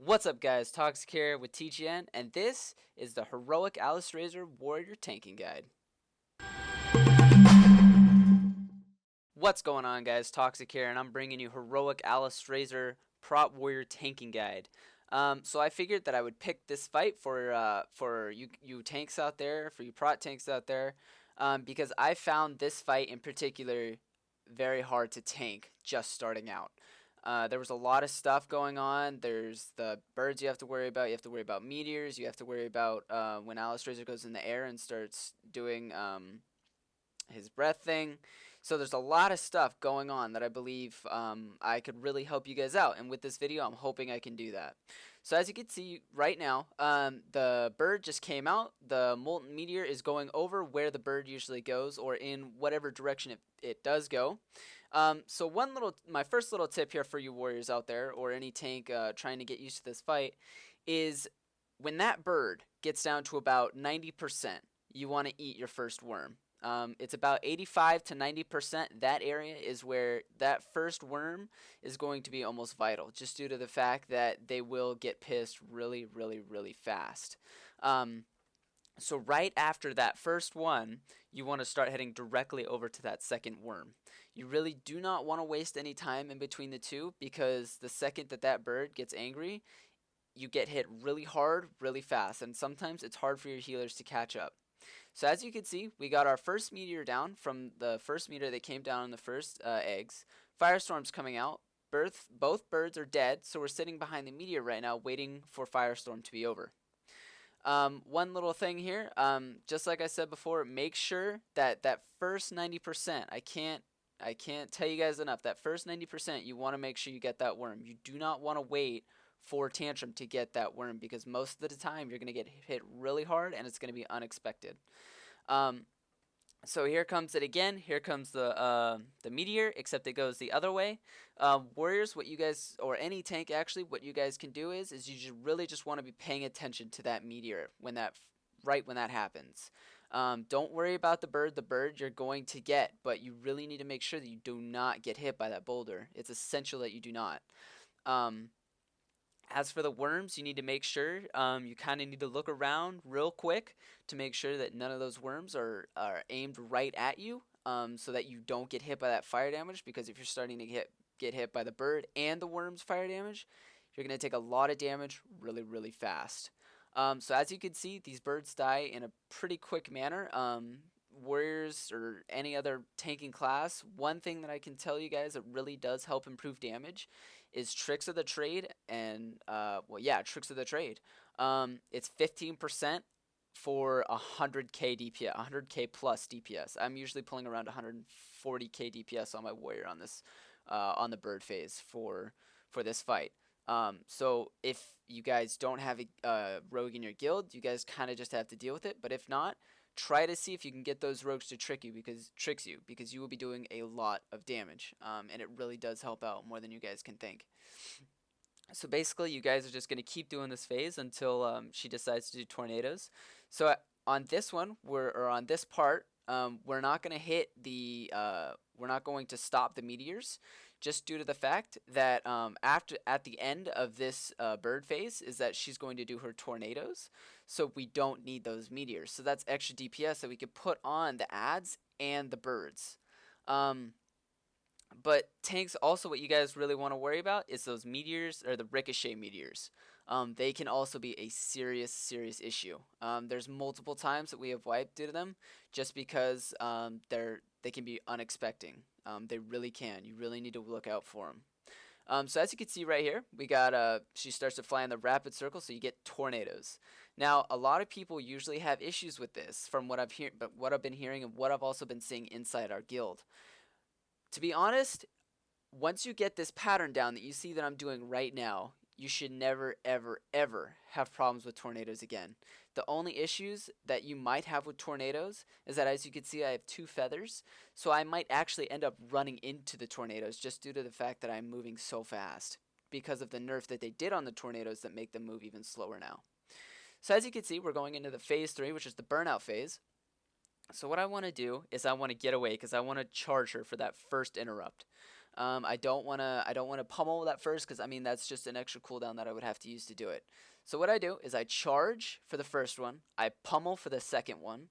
What's up guys, Toxic here with TGN, and this is the Heroic alysrazor Warrior Tanking Guide. What's going on guys, Toxic here, and I'm bringing you Heroic alysrazor Prot Warrior Tanking Guide. So I figured that I would pick this fight for you tanks out there, for you prot tanks out there, because I found this fight in particular very hard to tank just starting out. There was a lot of stuff going on. There's the birds you have to worry about. You have to worry about meteors. You have to worry about when alysrazor goes in the air and starts doing his breath thing. So there's a lot of stuff going on that I believe I could really help you guys out. And with this video, I'm hoping I can do that. So as you can see right now, the bird just came out. The molten meteor is going over where the bird usually goes, or in whatever direction it does go. So my first little tip here for you warriors out there, or any tank trying to get used to this fight, is when that bird gets down to about 90%, you want to eat your first worm. It's about 85 to 90%. That area is where that first worm is going to be almost vital, just due to the fact that they will get pissed really, really, really fast. So right after that first one, you want to start heading directly over to that second worm. You really do not want to waste any time in between the two, because the second that bird gets angry, you get hit really hard, really fast, and sometimes it's hard for your healers to catch up. So as you can see, we got our first meteor down from the first meteor that came down in the first eggs. Firestorm's coming out. Both birds are dead, so we're sitting behind the meteor right now waiting for Firestorm to be over. One little thing here, just like I said before, make sure that that first 90%, I can't tell you guys enough, that first 90%, you want to make sure you get that worm. You do not want to wait for Tantrum to get that worm, because most of the time you're going to get hit really hard and it's going to be unexpected. So here comes it again. Here comes the meteor, except it goes the other way. Warriors, what you guys, or any tank actually, what you guys can do is you really just want to be paying attention to that meteor right when that happens. Don't worry about the bird. The bird you're going to get, but you really need to make sure that you do not get hit by that boulder. It's essential that you do not. As for the worms, you need to make sure you kind of need to look around real quick to make sure that none of those worms are aimed right at you, so that you don't get hit by that fire damage, because if you're starting to get hit by the bird and the worms fire damage, you're going to take a lot of damage really, really fast. So as you can see, these birds die in a pretty quick manner. Warriors or any other tanking class, one thing that I can tell you guys that really does help improve damage is Tricks of the Trade, and Tricks of the Trade. It's 15% for 100k DPS, 100k plus DPS. I'm usually pulling around 140k DPS on my warrior on this on the bird phase for this fight. So if you guys don't have a rogue in your guild, you guys kind of just have to deal with it. But if not, try to see if you can get those rogues to trick you, because you will be doing a lot of damage, and it really does help out more than you guys can think. So basically, you guys are just going to keep doing this phase until she decides to do tornadoes. So on this one, on this part, we're not going to hit the we're not going to stop the meteors, just due to the fact that at the end of this bird phase is that she's going to do her tornadoes, so we don't need those meteors. So that's extra DPS that we could put on the ads and the birds. But tanks also, what you guys really want to worry about is those meteors, or the ricochet meteors. They can also be a serious issue. There's multiple times that we have wiped due to them, just because they can be unexpected. They really can. You really need to look out for them. So as you can see right here, we got she starts to fly in the rapid circle, so you get tornadoes. Now, a lot of people usually have issues with this, from what I've been hearing and what I've also been seeing inside our guild. To be honest, once you get this pattern down that you see that I'm doing right now, you should never, ever, ever have problems with tornadoes again. The only issues that you might have with tornadoes is that, as you can see, I have 2 feathers, so I might actually end up running into the tornadoes just due to the fact that I'm moving so fast, because of the nerf that they did on the tornadoes that make them move even slower now. So as you can see, we're going into the phase 3, which is the burnout phase. So what I want to do is I want to get away, because I want to charge her for that first interrupt. I don't wanna pummel that first because I mean that's just an extra cooldown that I would have to use to do it. So what I do is I charge for the first one, I pummel for the second one,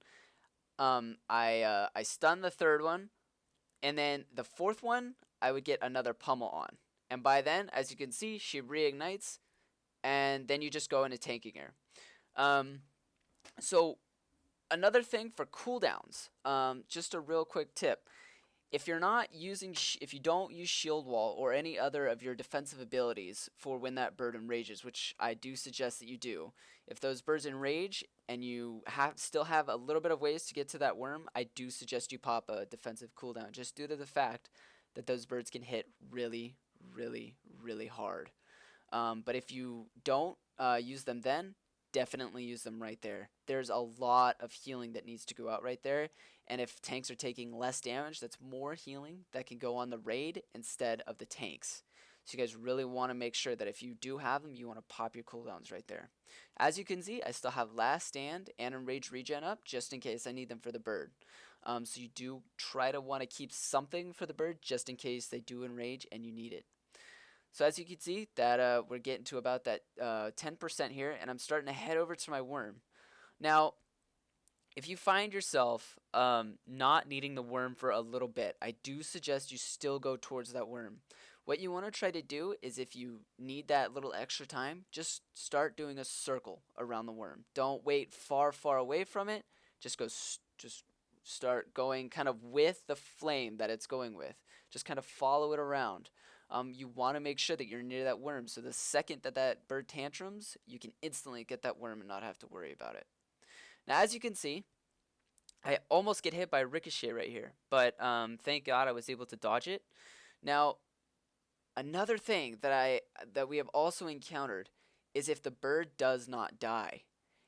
I stun the third one, and then the fourth one I would get another pummel on. And by then, as you can see, she reignites, and then you just go into tanking her. Um, so another thing for cooldowns, just a real quick tip. If you're not using, if you don't use shield wall or any other of your defensive abilities for when that bird enrages, which I do suggest that you do, if those birds enrage and you still have a little bit of ways to get to that worm, I do suggest you pop a defensive cooldown, just due to the fact that those birds can hit really, really, really hard. But if you don't use them then, definitely use them right there. There's a lot of healing that needs to go out right there. And if tanks are taking less damage, that's more healing that can go on the raid instead of the tanks. So you guys really want to make sure that if you do have them, you want to pop your cooldowns right there. As you can see, I still have Last Stand and Enrage Regen up just in case I need them for the bird. So you do try to want to keep something for the bird just in case they do enrage and you need it. So as you can see, that we're getting to about that 10% here, and I'm starting to head over to my worm. Now, if you find yourself not needing the worm for a little bit, I do suggest you still go towards that worm. What you want to try to do is, if you need that little extra time, just start doing a circle around the worm. Don't wait far, far away from it. Just start going kind of with the flame that it's going with. Just kind of follow it around. You want to make sure that you're near that worm, so the second that that bird tantrums, you can instantly get that worm and not have to worry about it. Now, as you can see, I almost get hit by a ricochet right here, but thank God I was able to dodge it. Now, another thing that we have also encountered is if the bird does not die.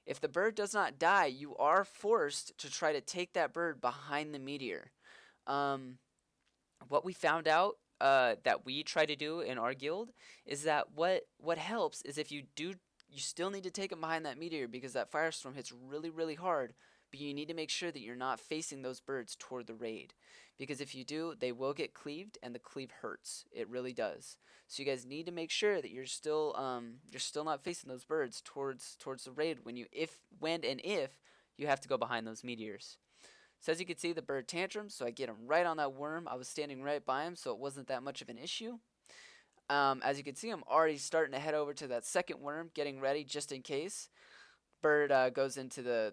If the bird does not die, you are forced to try to take that bird behind the meteor. What we found out that we try to do in our guild is that what helps is if you still need to take them behind that meteor, because that firestorm hits really, really hard, but you need to make sure that you're not facing those birds toward the raid, because if you do, they will get cleaved, and the cleave hurts. It really does. So you guys need to make sure that you're still not facing those birds towards the raid when and if you have to go behind those meteors. So as you can see, the bird tantrums, so I get him right on that worm. I was standing right by him, so it wasn't that much of an issue. As you can see, I'm already starting to head over to that second worm, getting ready just in case. Bird goes into the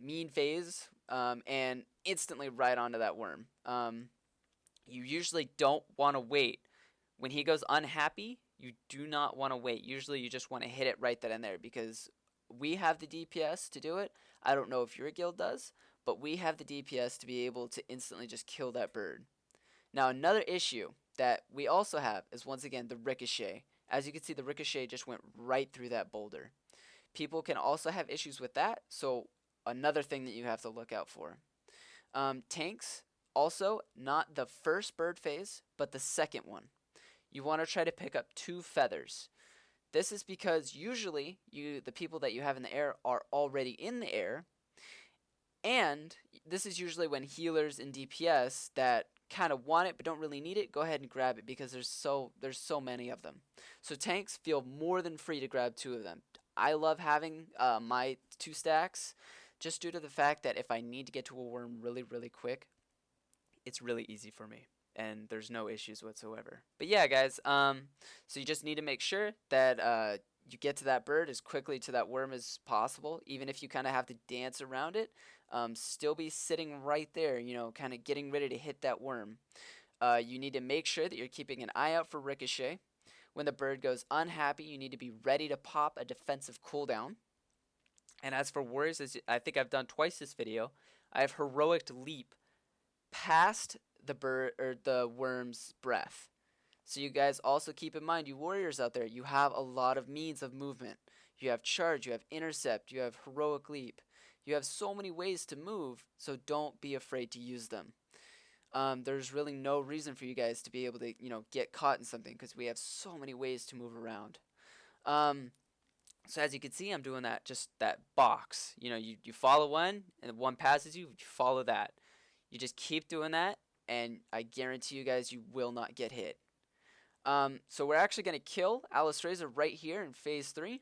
mean phase and instantly right onto that worm. You usually don't want to wait. When he goes unhappy, you do not want to wait. Usually you just want to hit it right then and there, because we have the DPS to do it. I don't know if your guild does, but we have the DPS to be able to instantly just kill that bird. Now, another issue that we also have is, once again, the ricochet. As you can see, the ricochet just went right through that boulder. People can also have issues with that, so another thing that you have to look out for. Tanks, also, not the first bird phase, but the second one. You want to try to pick up 2 feathers. This is because usually the people that you have in the air are already in the air, and this is usually when healers and DPS that kind of want it but don't really need it, go ahead and grab it, because there's so many of them. So tanks, feel more than free to grab 2 of them. I love having my 2 stacks, just due to the fact that if I need to get to a worm really, really quick, it's really easy for me, and there's no issues whatsoever. But yeah, guys, so you just need to make sure that you get to that bird as quickly to that worm as possible, even if you kind of have to dance around it. Still be sitting right there, kind of getting ready to hit that worm. You need to make sure that you're keeping an eye out for ricochet. When the bird goes unhappy, you need to be ready to pop a defensive cooldown. And as for warriors, as I think I've done twice this video, I have heroic leap past the worm's breath. So you guys also keep in mind, you warriors out there, you have a lot of means of movement. You have charge, you have intercept, you have heroic leap. You have so many ways to move, so don't be afraid to use them. There's really no reason for you guys to be able to, get caught in something, because we have so many ways to move around. So as you can see, I'm doing that box. You follow one, and one passes you, you follow that. You just keep doing that, and I guarantee you guys you will not get hit. So we're actually going to kill alysrazor right here in phase 3.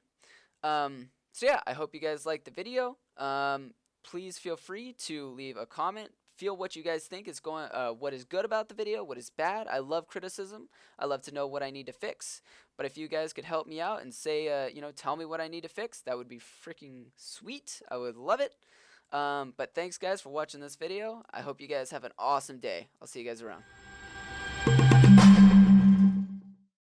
So yeah, I hope you guys liked the video. Please feel free to leave a comment. Feel what you guys think is going, what is good about the video, what is bad. I love criticism. I love to know what I need to fix. But if you guys could help me out and say, you know, tell me what I need to fix, that would be freaking sweet. I would love it. But thanks guys for watching this video. I hope you guys have an awesome day. I'll see you guys around.